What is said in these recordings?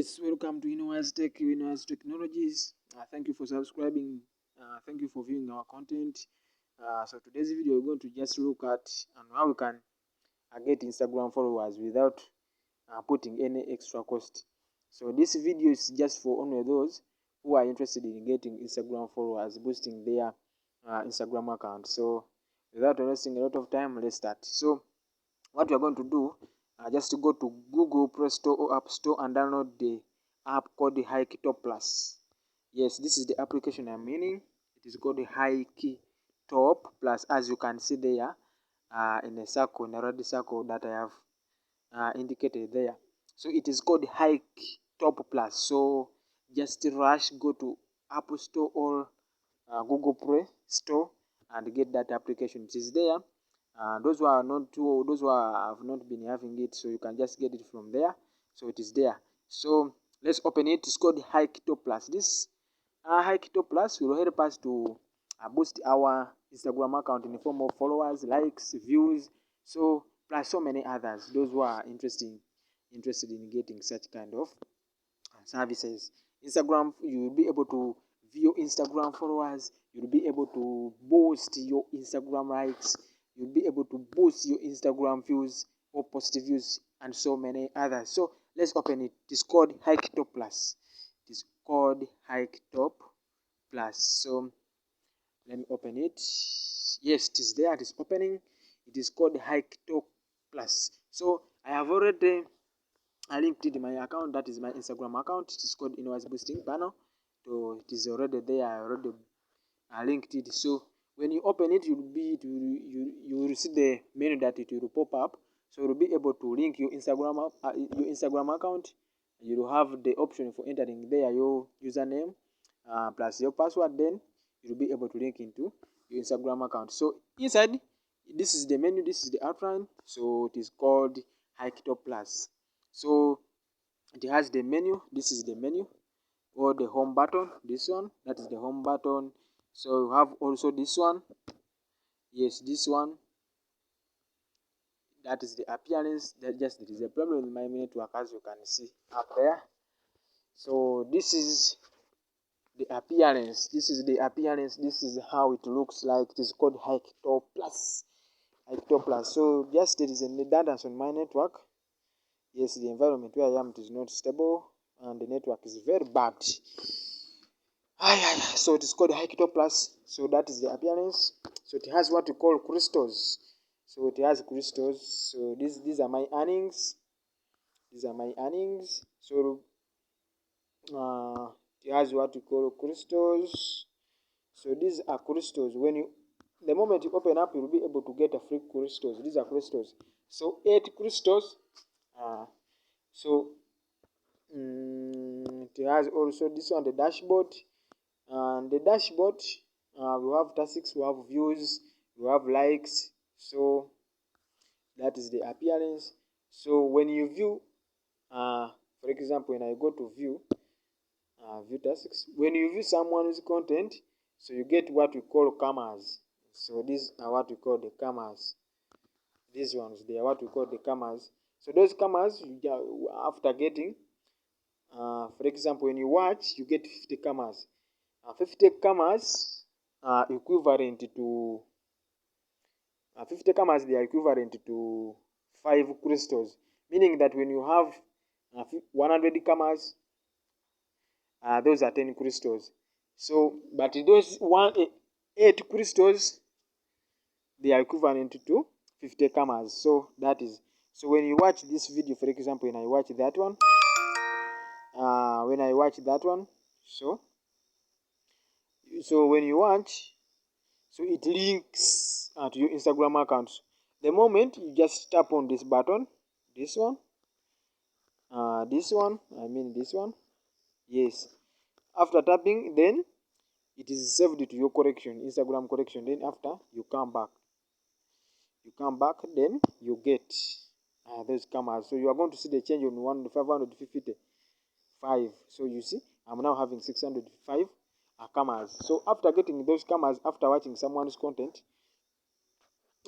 Yes, welcome to Innova's Tech, Innova's Technologies. Thank you for subscribing. Thank you for viewing our content. So today's video, we're going to just look at how we can get Instagram followers without putting any extra cost. So this video is just for only those who are interested in getting Instagram followers, boosting their Instagram account. So without wasting a lot of time, let's start. So what we are going to do, just to go to Google Play Store or App Store and download the app called the Hiketop Plus. Yes, this is the application I'm meaning. It is called the Hiketop Plus, as you can see there in a circle, in a red circle that I have indicated there. So it is called Hiketop Plus. So just rush, go to Apple Store or Google Play Store and get that application. It is there. Those who are not too, those who have not been having it, so you can just get it from there. So it is there. So let's open it. It's called Hiketop Plus. This Hiketop Plus will help us to boost our Instagram account in the form of followers, likes, views, so plus so many others. Those who are interested in getting such kind of services. Instagram, you will be able to view Instagram followers. You'll be able to boost your Instagram likes. You'll be able to boost your Instagram views or positive views and so many others. So let's open it. It is called Hiketop Plus. It is called Hiketop Plus. So let me open it. Yes, it is there. It is opening. It is called Hiketop Plus. So I have already I linked it in my account. That is my Instagram account. It is called Innova's Boosting Panel. So it is already there. I already linked it. So when you open it, you will see the menu that it will pop up. So you'll be able to link your Instagram account. You will have the option for entering there your username plus your password. Then you'll be able to link into your Instagram account. So inside, this is the menu. This is the outline. So it is called Hiketop Plus. So it has the menu. This is the menu or the home button. This one, that is the home button. So you have also this one. Yes, this one. That is the appearance. That just there is a problem with my network, as you can see up there. So this is the appearance. This is the appearance. This is how it looks like. It is called Hiketop Plus. Hiketop Plus. So just there is a redundancy on my network. Yes, the environment where I am, it is not stable and the network is very bad. So it is called Hiketop Plus. So that is the appearance. So it has what we call crystals. So it has crystals. So these are my earnings. These are my earnings. So it has what we call crystals. So these are crystals. The moment you open up, you'll be able to get a free crystals. These are crystals. So 8 crystals. It has also this one, the dashboard. And the dashboard, we have tasks, we have views, we have likes. So that is the appearance. So when you view, for example, when I go to view tasks, when you view someone's content, so you get what we call commas. So these are what we call the commas. These ones, they are what we call the commas. So those commas, after getting, for example, when you watch, you get 50 commas. 50 commas are equivalent to 50 commas. They are equivalent to 5 crystals, meaning that when you have 100 commas, those are 10 crystals. So, but those 8 crystals, they are equivalent to 50 commas. So that is, so when you watch this video, for example, when I watch that one, so when you watch, so it links to your Instagram account. The moment you just tap on this button, this one, this one, yes. After tapping, then it is saved to your collection, Instagram collection. Then after you come back, then you get those cameras. So you are going to see the change on 555. So you see, I'm now having 605 cameras. So after getting those cameras, after watching someone's content,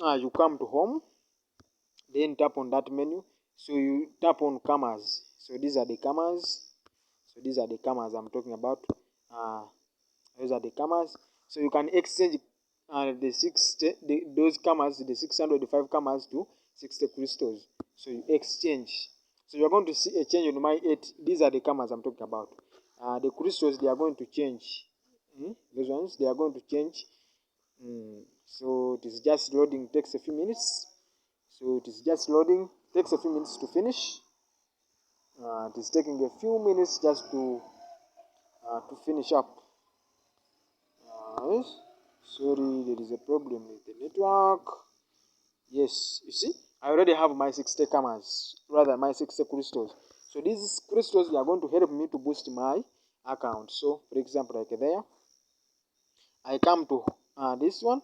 you come to home, then tap on that menu. So you tap on cameras. So these are the cameras. So these are the commas I'm talking about. Those are the commas. So you can exchange those commas, the 605 commas to 60 crystals. So you exchange. So you're going to see a change on my 8. These are the commas I'm talking about. The crystals, they are going to change. Those ones, they are going to change. So it is just loading, takes a few minutes. So it is just loading, takes a few minutes to finish. It is taking a few minutes just to finish up. Sorry, there is a problem with the network. Yes, you see, I already have my 60 cameras, rather my 60 crystals. So these crystals, they are going to help me to boost my account. So, for example, like there, I come to this one.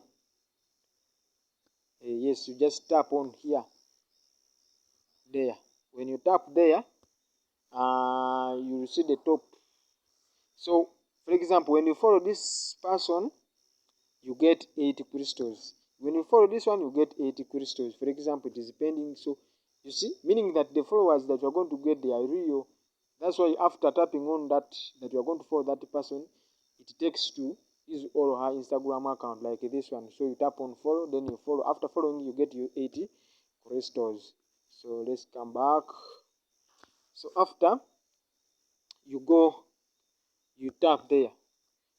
Yes, you just tap on here, there. When you tap there, you will see the top. So, for example, when you follow this person, you get 80 crystals. When you follow this one, you get 80 crystals. For example, it is pending. So, you see, meaning that the followers that you are going to get, they are real. That's why after tapping on that you are going to follow that person, it takes to his or her Instagram account like this one. So you tap on follow, then you follow. After following, you get your 80 crystals. So let's come back. So after you go, you tap there.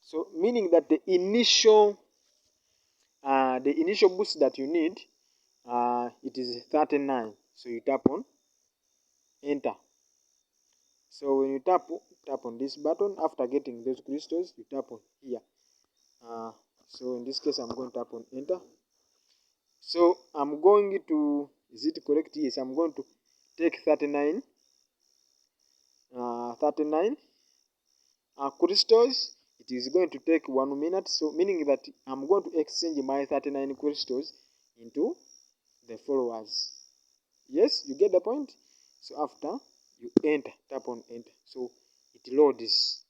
So meaning that the initial boost that you need, it is 39. So you tap on enter. So when you tap on this button, after getting those crystals, you tap on here. So in this case, I'm going to tap on enter. So I'm going to, is it correct? Yes, I'm going to take 39 crystals. It is going to take 1 minute. So meaning that I'm going to exchange my 39 crystals into the followers. Yes, you get the point? So after you enter, tap on enter. So it loads.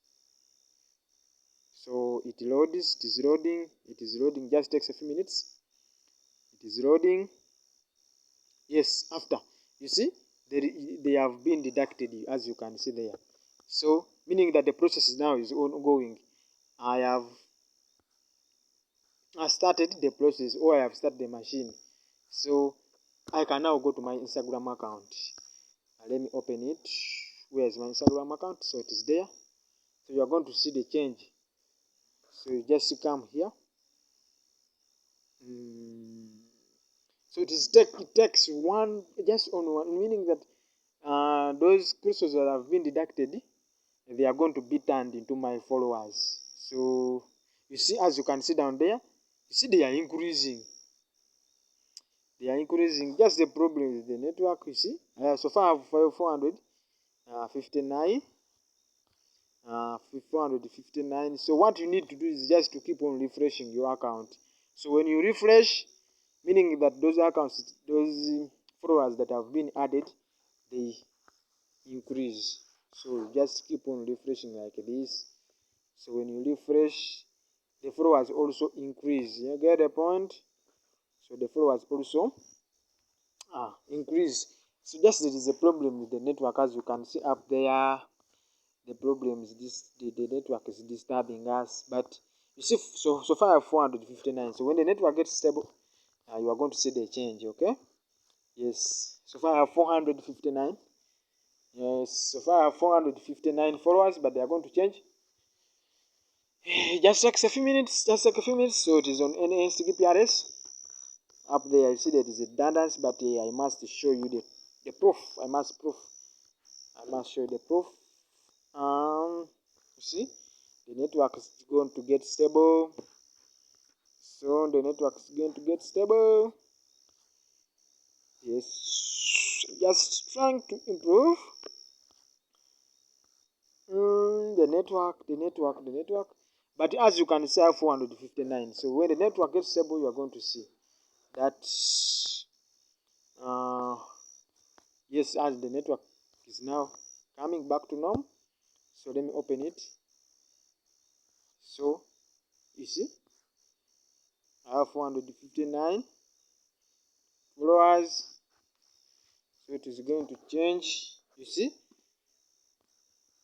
So it loads, it is loading, just takes a few minutes. It is loading. Yes, after. You see, they have been deducted, as you can see there. So, meaning that the process now is ongoing. I have started the process, or I have started the machine. So, I can now go to my Instagram account. Let me open it. Where is my Instagram account? So, it is there. So, you are going to see the change. So, you just come here. So, it takes one, just on one, meaning that those crystals that have been deducted, they are going to be turned into my followers. So you see, as you can see down there, you see they are increasing. They are increasing. Just the problem with the network, you see. So far I have 459. 459. So what you need to do is just to keep on refreshing your account. So when you refresh, meaning that those accounts, those followers that have been added, they increase. So just keep on refreshing like this. So when you refresh, the followers also increase. You get the point? So the followers also increase. So just there is a problem with the network, as you can see up there. The problem is the network is disturbing us. But you see, so far I have 459. So when the network gets stable, you are going to see the change. Okay? Yes. So far I have 459. Yes. So far I have 459 followers, but they are going to change. Just takes a few minutes. So it is on NSTG PRS. Up there, you see that is redundant, but I must show you the proof. I must show you the proof. You see, the network is going to get stable. So the network is going to get stable. Yes, just trying to improve. The network. But as you can see, I have 459. So when the network gets stable, you are going to see that. Yes, as the network is now coming back to normal. So let me open it. So you see, I have 459 followers. So it is going to change. You see,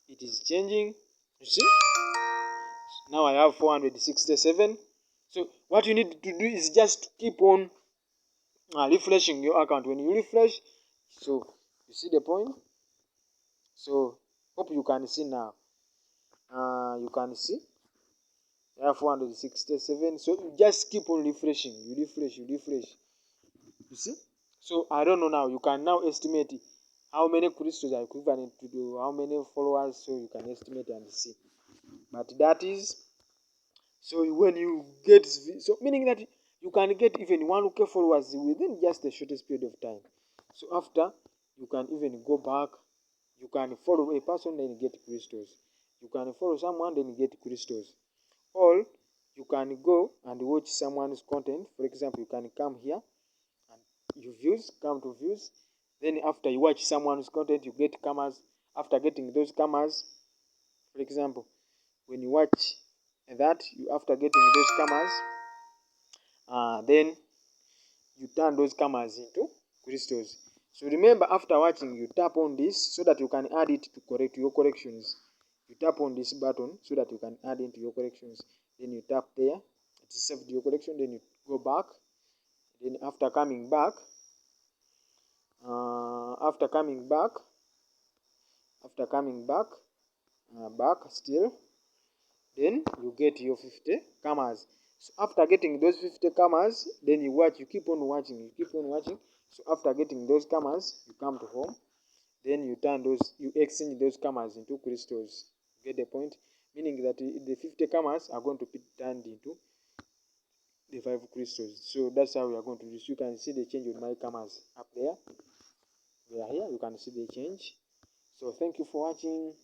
it is changing. You see, now I have 467. So what you need to do is just to keep on refreshing your account. When you refresh, so you see the point. So hope you can see now. You can see I have 467. So you just keep on refreshing. You refresh. You see. So I don't know now. You can now estimate how many crystals are equivalent to do, how many followers. So you can estimate and see. But that is, so when you get, so meaning that you can get even 1K followers within just the shortest period of time. So after, you can even go back. You can follow a person, then you get crystals. You can follow someone, then you get crystals. Or you can go and watch someone's content. For example, you can come here and you come to views. Then after you watch someone's content, you get cameras. After getting those cameras, for example, when you watch that, after getting those cameras, then you turn those cameras into crystals. So remember, after watching, you tap on this so that you can add it to correct your corrections. You tap on this button so that you can add into your corrections. Then you tap there, it is saved your collection. Then you go back. Then after coming back, back still, then you get your 50 cameras. So after getting those 50 cameras, then you watch, you keep on watching. So after getting those cameras, you come to home, then you exchange those cameras into crystals. Get the point? Meaning that the 50 cameras are going to be turned into the 5 crystals. So that's how we are going to do this. You can see the change with my cameras up there. They are here. You can see the change. So thank you for watching.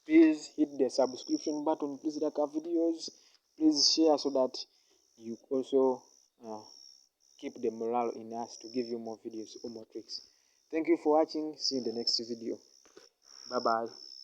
Please hit the subscription button. Please like our videos. Please share so that you also keep the morale in us to give you more videos or more tricks. Thank you for watching. See you in the next video. Bye bye.